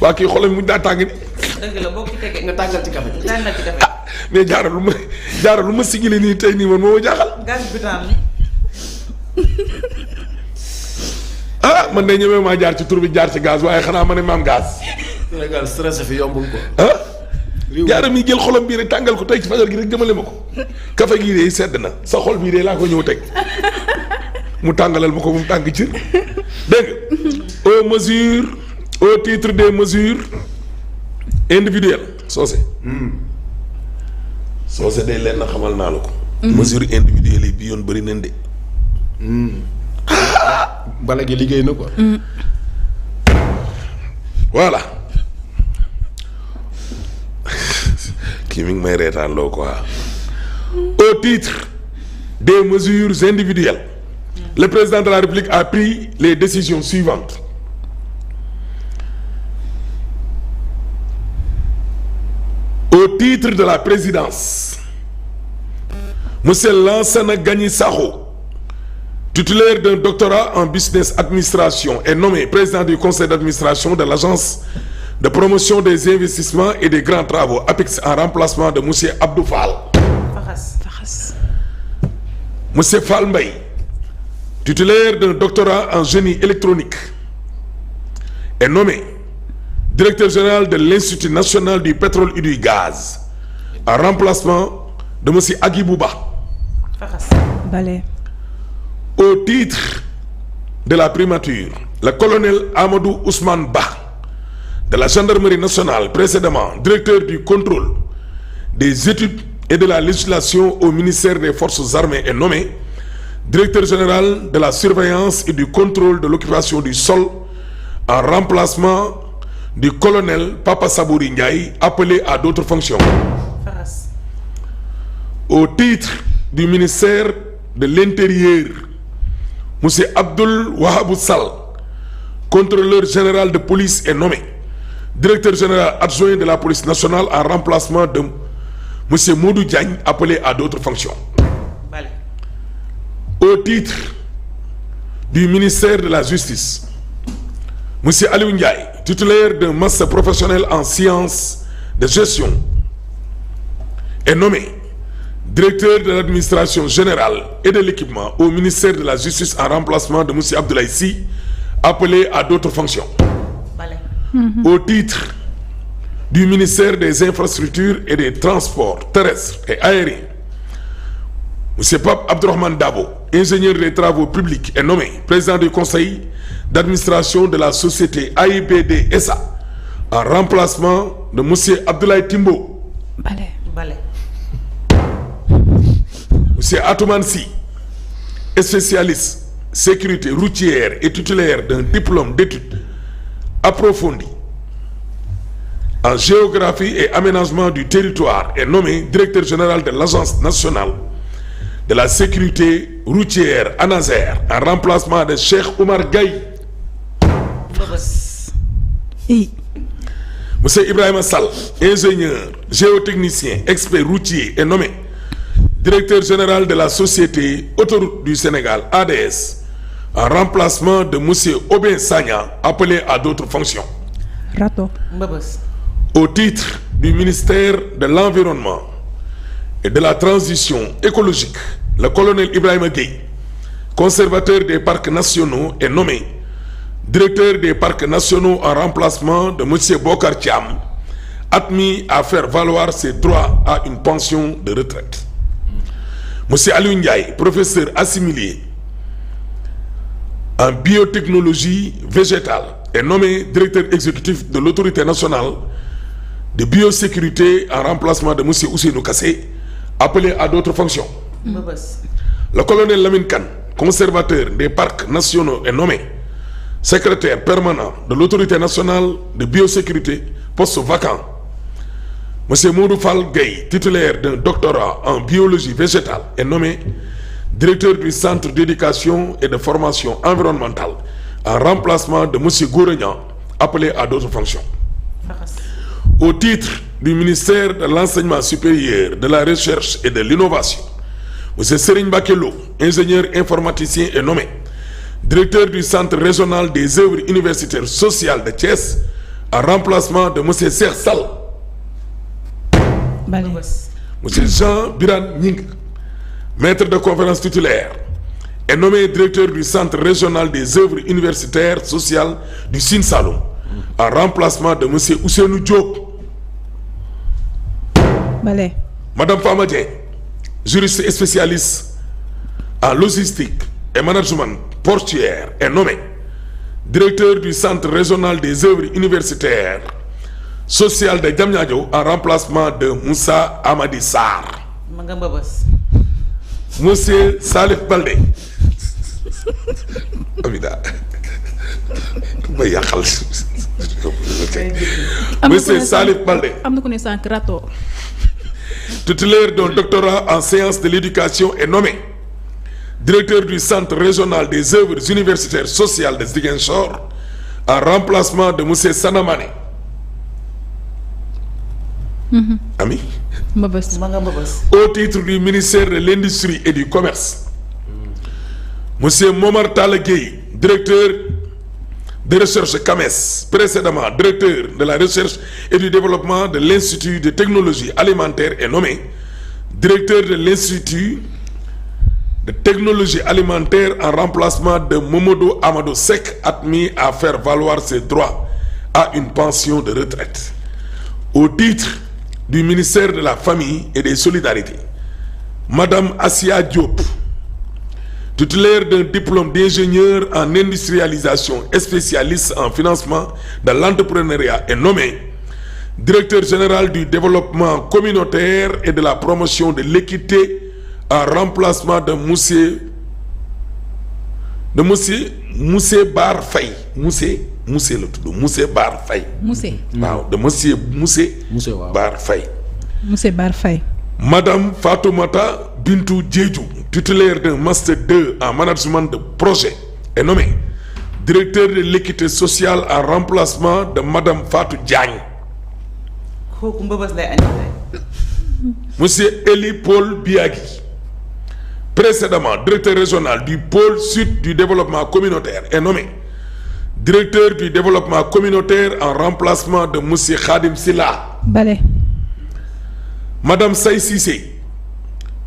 waa kii xoolal mu daa tàng ni. dëgg la boo ko tegee nga tàngal ci café. tàngal ci café. mais jaara lu ma sigile nii tey nii man moo ma jaaxal. gaz butaan ni. Man de ñemee maa jaar ci tur bi jaar ci gaz waaye xanaa ma ne maam gaz. Sénégal stress fi yombul ko. jaara mi jël xolam bii rek tàngal ko tey ci fajar gi rek jëmale ma ko. café gii de sedd na sa xol bii de laa ko ñëw teg mu tàngalal ma ko mu tàng ci dégg nga au titre des mesures individuelles soose. soose day leen na xamal naa la ko. mesures individuelles yi bi yoon bëri nañ de. bala gi liggéey na quoi. voilà kii mi ngi may reetaan loo quoi au titre des mesures individuelles le président de la République a pris les décisions suivantes au titre de la présidence monsieur Lansana Gagny Sakho titulaire d'un doctorat en business administration est nommé président du conseil d'administration de l'agence de promotion des investissements et des grands travaux APIX en remplacement de monsieur Abdou Fall. Faxas. Monsieur Fall Mbaye titulaire d'un doctorat en génie électronique est nommé directeur général de l'Institut national du pétrole et du gaz en remplacement de monsieur Agibou Ba. Faxas. Bale. Au titre de la primature, le colonel Amadou Ousmane Ba de la gendarmerie nationale, précédemment directeur du contrôle des études et de la législation au ministère des Forces armées, est nommé directeur général de la surveillance et du contrôle de l'occupation du sol en remplacement du colonel Papa Sabouri Ndiaye, appelé à d'autres fonctions. Faxas. Au titre du ministère de l'Intérieur, monsieur Abdoul Wahabou Sall, contrôleur général de police, est nommé directeur général adjoint de la police nationale en remplacement de monsieur Modou Diagne, appelé à d'autres fonctions. Bale. Au titre du ministère de la justice, monsieur Aliou Ndiaye, titulaire d'un master professionnel en sciences de gestion, est nommé directeur de l'administration générale et de l'équipement au ministère de la justice en remplacement de monsieur Abdoulaye Sy, appelé à d'autres fonctions. Bale. Au titre du ministère des infrastructures et des transports terrestres et aériens, monsieur Pape Abdourahmane Dabo, ingénieur des travaux publics, est nommé président du conseil d'administration de la société AIBD SA en remplacement de monsieur Abdoulaye Timbo. Bale. Bale. Monsieur Atoumane Sy, spécialiste sécurité routière et titulaire d'un diplôme d'études approfondies en géographie et aménagement du territoire, est nommé directeur général de l'Agence nationale de la sécurité routière ANASER en remplacement de Cheikh Oumar Gaye. Mbëbës. Monsieur Ibrahima Sall, ingénieur géotechnicien expert routier, est nommé directeur général de la société Autoroute du Sénégal ADS en remplacement de monsieur Aubin Sagna, appelé à d'autres fonctions. Rato. Mbëbës. Au titre du ministère de l'Environnement et de la Transition écologique, le colonel Ibrahima Gueye, conservateur des parcs nationaux, est nommé directeur des parcs nationaux en remplacement de monsieur Bokar Thiam, admis à faire valoir ses droits à une pension de retraite. Monsieur Aliou Ndiaye, professeur assimilé en biotechnologie végétale, est nommé directeur exécutif de l'autorité nationale de biosécurité en remplacement de monsieur Ousseynou Kassé, appelé à d'autres fonctions. Mbëbës. Le colonel Lamine Kane, conservateur des parcs nationaux, est nommé secrétaire permanent de l'autorité nationale de biosécurité, poste vacant. Monsieur Modou Fall Gueye, titulaire d'un doctorat en biologie végétale, est nommé directeur du centre d'éducation et de formation environnementale en remplacement de monsieur Gouregnan, appelé à d'autres fonctions. Faxas. Au titre du ministère de l'enseignement supérieur, de la recherche et de l'innovation, monsieur Serigne Bakelo, ingénieur informaticien, est nommé directeur du centre régional des œuvres universitaires sociales de Thiès en remplacement de monsieur Cheikh Sall. Bale. Monsieur Jean Birane Ning, maître de conférence titulaire, est nommé directeur du centre régional des œuvres universitaires sociales du Sine Saloum, en remplacement de monsieur Ousseynou Diop. Bale. Madame Fama Dieng, juriste et spécialiste en logistique et management portuaire, est nommé directeur du centre régional des œuvres universitaires sociales de Diamniadio en remplacement de Moussa Amadi Sarr. ma nga mbëbës. Monsieur Salif Baldé. Amida. ba yàqal. Monsieur Salif Baldé. am na ko ne sànq rato. Titulaire d'un doctorat en sciences de l'éducation est nommé directeur du centre régional des œuvres universitaires sociales de Ziguinchor en remplacement de monsieur Sanamane. Ami. Mbëbës. ma nga mbëbës. Au titre du ministère de l'Industrie et du Commerce, monsieur Momar Talla Gueye, directeur de recherche CAMES, précédemment directeur de la recherche et du développement de l'Institut de technologie alimentaire, est nommé directeur de l'Institut de technologie alimentaire en remplacement de Momodou Amadou Seck, admis à faire valoir ses droits à une pension de retraite. Au titre du ministère de la Famille et des Solidarités, madame Assia Diop, titulaire d'un diplôme d'ingénieur en industrialisation et spécialiste en financement de l'entrepreneuriat, est nommée directeur général du développement communautaire et de la promotion de l'équité en remplacement de monsieur Bar Faye. Monsieur la tudd monsieur Bar Faye. Mousse. waaw de monsieur waaw. Bar Faye. Mousse Bar Faye. Madame Fatoumata Bintou Diédhiou, titulaire d'un master 2 en management de projet, est nommée directeur de l'équité sociale en remplacement de madame Fatou Diagne. kooku mbëbës lay añee. Monsieur Eli Paul Biagui, précédemment directeur régional du pôle sud du développement communautaire, est nommé directeur du développement communautaire en remplacement de monsieur Khadim Silla. Bale. Madame Saï Cissé,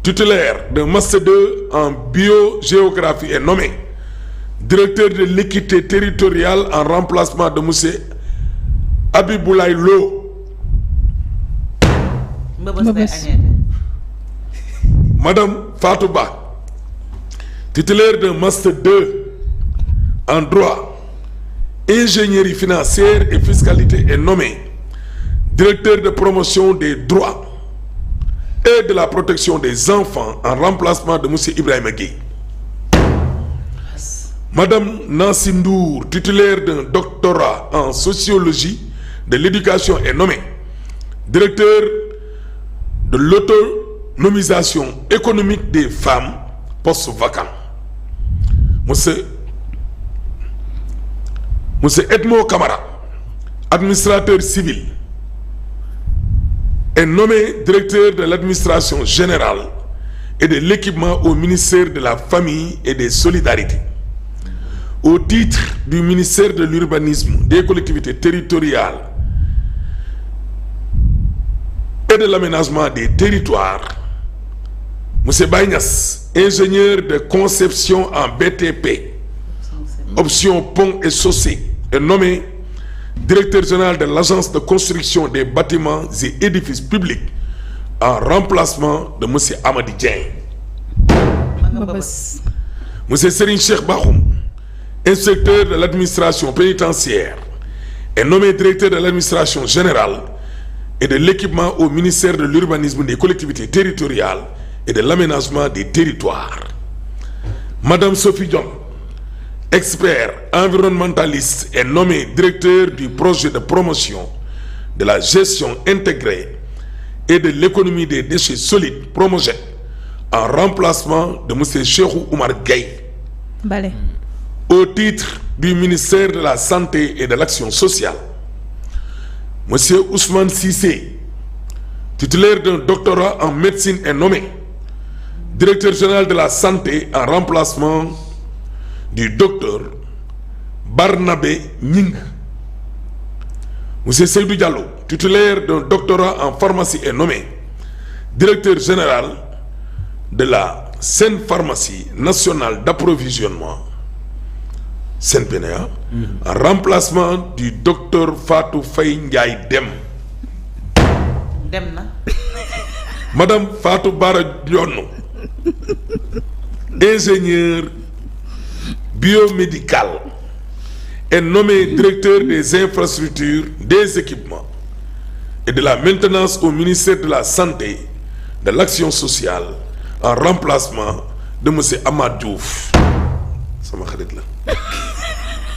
titulaire d'un master 2 en biogéographie, est nommé directeur de l'équité territoriale en remplacement de monsieur Abiboulaye Lo. mbëbës lay Mbëbës. añee. Madame Fatou Ba, titulaire d'un master 2 en droit, ingénierie financière et fiscalité, est nommé directeur de promotion des droits et de la protection des enfants en remplacement de monsieur Ibrahima Gueye. Madame Nancy Ndour, titulaire d'un doctorat en sociologie de l'éducation, est nommée directeur de l'autonomisation économique des femmes, poste vacant. Monsieur Edmond Camara, administrateur civil, est nommé directeur de l'administration générale et de l'équipement au ministère de la Famille et des Solidarités. Au titre du ministère de l'Urbanisme, des collectivités territoriales et de l'aménagement des territoires, monsieur Baynas, ingénieur de conception en BTP, option pont et chaussée, est nommé directeur général de l'agence de construction des bâtiments et édifices publics en remplacement de monsieur Amady Dieng. ma nga mbëbës. Mbëbës. Monsieur Serigne Cheikh Bakhoum, inspecteur de l'administration pénitentiaire, est nommé directeur de l'administration générale et de l'équipement au ministère de l'urbanisme, des collectivités territoriales et de l'aménagement des territoires. Madame Sophie Diom, expert environnementaliste, est nommé directeur du projet de promotion de la gestion intégrée et de l'économie des déchets solides, Promojet, en remplacement de monsieur Cheikhou Oumar Gueye. Bale. Au titre du ministère de la Santé et de l'Action sociale, monsieur Ousmane Cissé, titulaire d'un doctorat en médecine, est nommé directeur général de la santé en remplacement du docteur Barnabé Ning. Monsieur Seydou Diallo, titulaire d'un doctorat en pharmacie, est nommé directeur général de la Sen Pharmacie nationale d'approvisionnement, SENPNA, en remplacement du docteur Fatou Faye Ndiaye Dem. dem na. Madame Fatou Bara Dionno, ingénieure biomédicale, est nommée directeur des infrastructures, des équipements et de la maintenance au ministère de la Santé, de l'Action sociale, en remplacement de monsieur Amath Diouf. sama xarit la.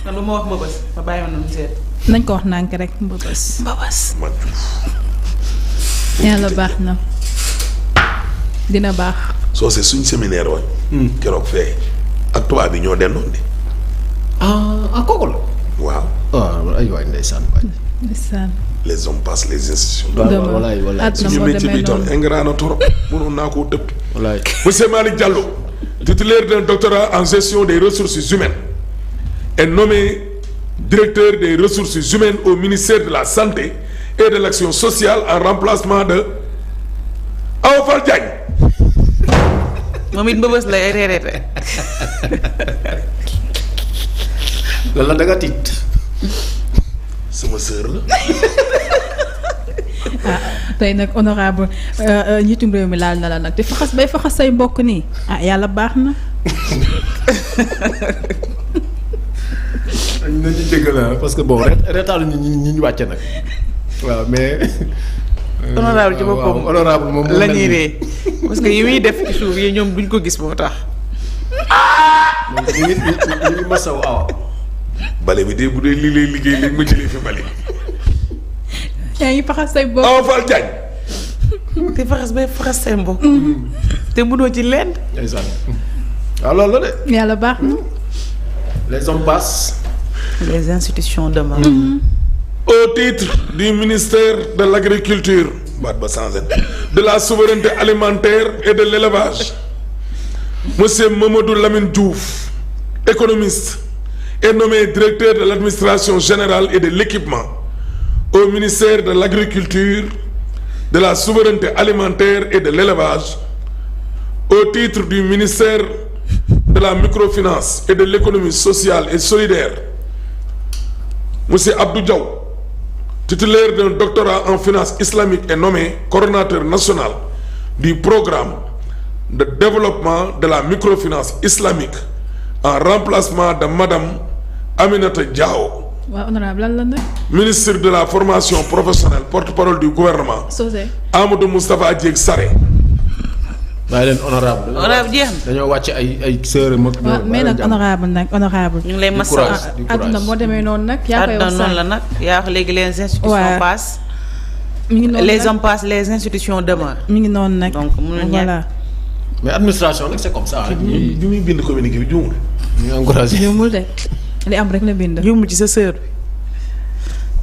man lu ma wax mbëbës ma bàyyi ma noonu seet. nañ ko wax nànk rek mbëbës. Amath Diouf. yàlla baax na dina baax. soo see suñ séminaire woon. keroog fee ak tubaab bi ñoo dendoon de. kooku la. waaw. ay waay ndeysaan waay. ndeysaan. les hommes passent les institutions. waaw walaay walaay. àdduna suñu moo métier bi demee tam noonu. ingrat na trop mënoon naa koo tëb. walaay. Monsieur Malick Diallo, titulaire d'un doctorat en gestion des ressources humaines, est nommé directeur des ressources humaines au ministère de la Santé et de l'Action sociale en remplacement de Awa Fall Diagne. moom it mbëbës lay reerete. lan la da nga tiit. sama sœur la. tey nag honorable njiitum réew mi laal na la nag te faxas bay faxas say mbokk nii yàlla baax na. nañ ci dégg parce que bon retard ñi ñu wàcce nag. waaw mais. honorable ci boppam honorable moom la ñuy ree parce que yi muy def ci suuf yi ñoom duñ ko gis moo tax. ñu ngi masaw awa. bale bi de bu dee lii lay liggéey léegi ma jëlee fi bale. yaa ngi faxas say mbokk. Awa Fall Diagne. te faxas bay faxas say mbokk. te mënoo ci lenn. ndeysaan. waaw loolu la de. yàlla baax na. les hommes passent. les institutions demeurent. Au titre du ministère de l'Agriculture, de la souveraineté alimentaire et de l'élevage, monsieur Mamadou Lamine Diouf, économiste, est nommé directeur de l'administration générale et de l'équipement au ministère de l'Agriculture, de la souveraineté alimentaire et de l'élevage, au titre du ministère de la microfinance et de l'économie sociale et solidaire. Monsieur Abdou Diaw, titulaire d'un doctorat en finance islamique, est nommé coordonnateur national du programme de développement de la microfinance islamique en remplacement de Madame Aminata Diaw. waaw honorable lan la nag. Ministre de la formation professionnelle, porte-parole du gouvernement, Sosé. Amadou Moustapha Diègue Sarré. bàyyi leen honorable. honorable jeex na. dañoo wàcc ay sœurs mag. waaw mais nag honorable ñu ngi lay courage. massa. àdduna moo demee noonu nag. yaa koy àdduna wax noonu la nag yaa wax léegi les institutions Ouais. passent. mi ngi noonu les nag hommes passent les institutions demeurent. mi ngi noonu nag. donc mënul ñàkk. voilà. mais administration nag c'est comme ça. bi muy bind communiqué bi juumul. ñu encouragé. juumul de li am rek la bind. juumul ci sa sœur bi.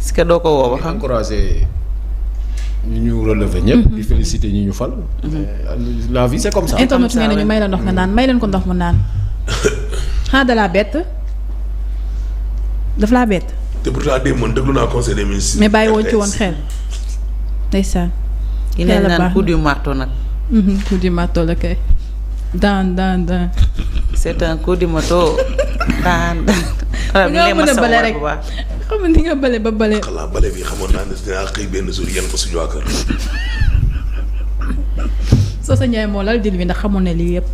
est-ce que doo ko woo ba xam. encouragé ñu ñu relever ñëpp. di féliciter ñi ñu fal. la vie c'est comme ça. internet ça, nee nañu ouais. may la ndox nga naan may leen ko ndox mu naan. xanaa da laa bett daf laa bett. te pourtant démb man déglu naa conseil des ministres. mais bàyyi woon ci woon xel. ndeysaan. yi leen yàlla naan baax coup du marteau nag. coup du marteau la kay. daan. c'est un coup du marteau. daan. nga mën a bale rek xam nga ni nga bale ba bale. xalaa bale bi xamoon naa ne dinaa xëy benn jour yéen ko suñu waa kër. soo sa njaay moo lal dil bi ndax xamoon ne lii yëpp.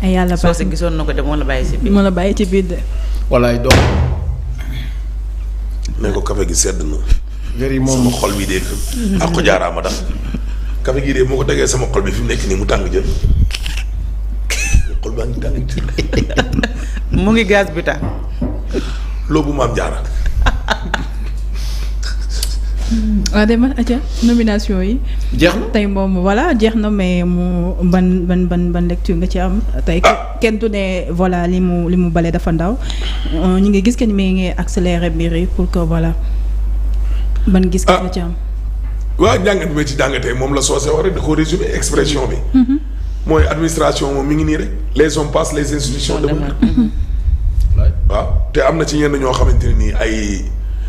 ay yàlla soo baax sa gisoon na ko de moo la bàyyi si biir. moo la bàyyi ci biir de. walaay doom. ne ko café gi sedd na. wér sama moom. xol bi de ak ko jaaraama daal. café gi de moo ko tegee sama xol bi fi mu nekk nii mu tàng jël. xol baa ngi tàng jël. mu ngi gaz bi tax. loobu maam jaara. waaw de man atia nomination yi. jeex na. tey moom voilà jeex na mais mu ban lecture nga ci am tey kenn du ne voilà li mu bale dafa ndaw ñu ngi gis que ni mi ngi accélérer mbir yi pour que voilà ban gis nga ci am. waaw jàngat bi ma ci jàngatee moom la soose war rek da koo résumé expression bi. mooy administration moom mi ngi nii rek les hommes passent les institutions demeurent. waaw te am na ci ñenn ñoo xamante ne nii ay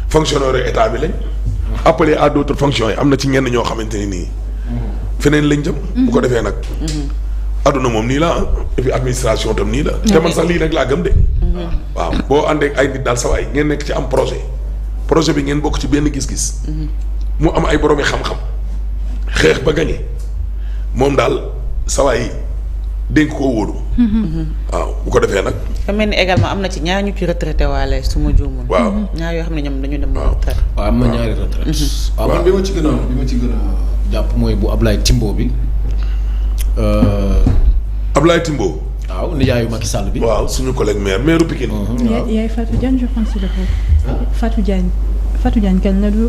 fonctionnaires état bi lañ. appelé à d'autres fonctions yi am na ci ñenn ñoo xamante ni nii feneen lañ jëm. bu ko defee nag. adduna moom nii la et puis administration tam nii la. te man sax lii nag laa gëm de. waaw boo àndee ay nit daal sa waay ngeen nekk ci am projet bi ngeen bokk ci benn gis-gis. mu am ay boroomi xam-xam xeex ba gañe moom daal sa waay dénk koo wóolu. waaw bu ko defee nag. fa mel ni également am na ci ñaar ñu ci retraité waale su ma juumul. waaw ñaar yoo xam ne ñoom dañu dem retraite. waaw am na ñaari retraite. waaw man bi ma ci gën a jàpp mooy bu Ablaye Timbo bi. Ablaye Timbo. waaw nijaayu Macky Sall bi. waaw suñu collègue maire Pikine. yaay Fatou Diagne je pense que Fatou Diagne kenn la du.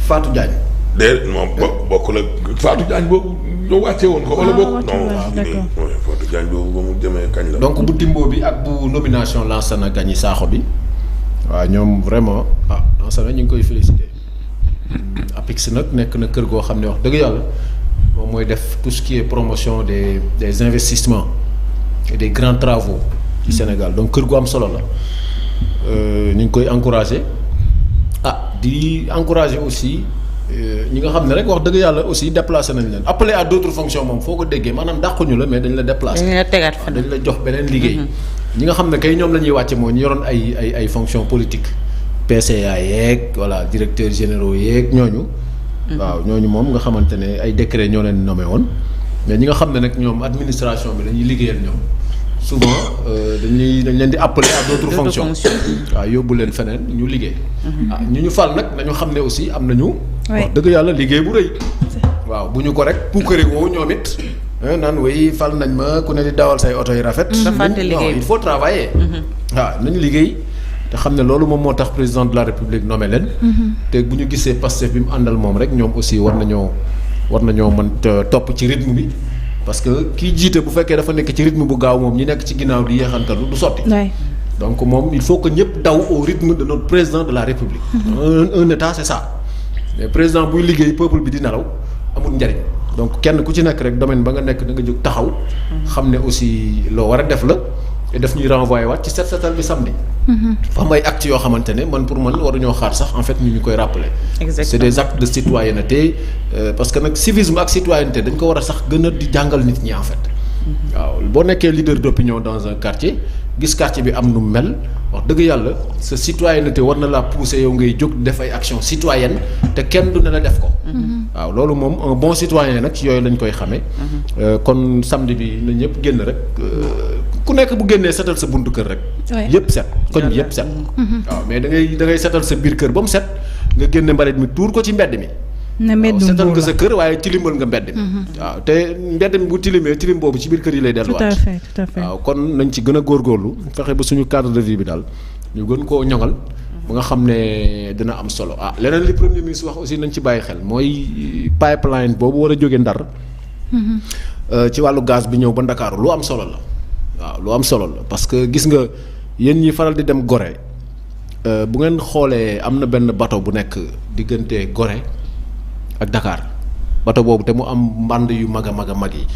Fatou Diagne. de moom bokkul ak Fatou Diagne boobu ñoo wàccee woon ko. wala bokk non Fatou Diagne boobu ba mu jëmee kañ la. donc bu Timbo bi ak bu nomination Lansana Gagny Sakho bi. waaw ñoom vraiment Lansana ñu ngi koy féliciter. APIX nag nekk na kër goo xam ne wax dëgg yàlla moom mooy def tout ce qui est promotion des investissements et des grands travaux ci Sénégal donc kër gu am solo la ñu ngi koy encourager di encourager aussi ñi nga xam ne rek wax dëgg yàlla aussi déplacé nañ leen appelé à d'autres fonctions moom foo ko déggee maanaam dàquñu la mais dañ la déplacé. dañ la tegaat fan. dañ la jox beneen liggéey. ñi nga xam ne kay ñoom la ñuy wàcce moo ñu yoroon ay fonctions politiques PCA yeeg voilà directeurs généraux yeeg ñooñu. waaw ñooñu moom nga xamante ne ay décret ñoo leen nommé woon mais ñi nga xam ne nag ñoom administration bi dañuy liggéeyal ñoom souvent dañ leen di appeler à d'autres fonctions waaw yóbbu leen feneen ñu liggéey. ñu fal nag nañu xam ne aussi am nañu. wax dëgg yàlla liggéey bu rëy. waaw bu ñu ko rek puukare woo ñoom it naan way fal nañ ma ku ne di dawal say oto yi rafet. non il faut travailler. waaw nañu liggéey. te xam ne loolu moom moo tax président de la république nommé leen. te bu ñu gisee Pastef bi mu àndal moom rek ñoom aussi war nañoo mën topp ci rythme bi parce que kii jiite bu fekkee dafa nekk ci rythme bu gaaw moom ñi nekk ci ginnaaw di yéexantalu du sotti. donc moom il faut que ñëpp daw au rythme de notre président de la république. un état c'est ça mais président buy liggéey peuple bi di nelaw amul njariñ donc kenn ku ci nekk rek domaine ba nga nekk da nga jóg taxaw. xam ne aussi loo war a def la. te daf ñuy renvoyé waat ci set setal bi samedi. fa am ay actes yoo xamante ne man pour man waruñoo xaar sax en fait ñu koy rappeler. Exactement. C'est des actes de citoyenneté parce que nag civisme ak citoyenneté dañ ko war a sax gën a di jàngal nit ñi en fait. waaw boo nekkee leader d'opinion dans un quartier gis quartier bi am nu mel wax dëgg yàlla sa citoyenneté war na la pousser yow ngay jóg def ay actions citoyennes te kenn du ne la def ko. waaw loolu moom un bon citoyen nag ci yooyu lañ koy xamee. kon samedi bi na ñëpp génn rek. ku nekk bu génnee setal sa buntu kër rek. yëpp set koñ bi yëpp set. waaw mais da ngay setal sa biir kër ba mu set nga génne mbalit mi tuur ko ci mbedd mi. waaw setal nga sa kër waaye tilimal nga mbedd mi. waaw te mbedd mi bu tilimee tilim boobu ci biir kër yi lay delluwaat. tout à fait. waaw kon nañ ci gën a góorgóorlu fexe ba suñu cadre de vie bi daal ñu gën koo ñoŋal ba nga xam ne dina am solo leneen li premier ministre wax aussi nañ ci bàyyi xel mooy pipeline boobu war a jóge Ndar. ci wàllu gaz bi ñëw ba Ndakaaru lu am solo la. waaw lu am solo la parce que gis nga yéen ñi faral di dem Gorée bu ngeen xoolee am na benn bateau bu nekk diggante Gorée ak Dakar bateau boobu te mu am mbànd yu mag a mag yi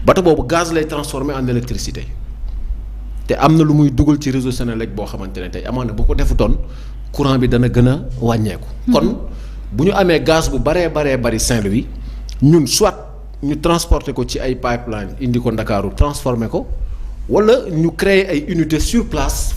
bateau boobu gaz lay transformer en électricité te am na lu muy dugal ci réseau Senelec boo xamante ne tey amoon na bu ko defutoon courant bi dana gën a wàññeeku. kon bu ñu amee gaz bu baree bari Saint-Louis ñun soit ñu transporter ko ci ay pipeline indi ko Ndakaaru transformer ko. wala ñu créer ay unités sur place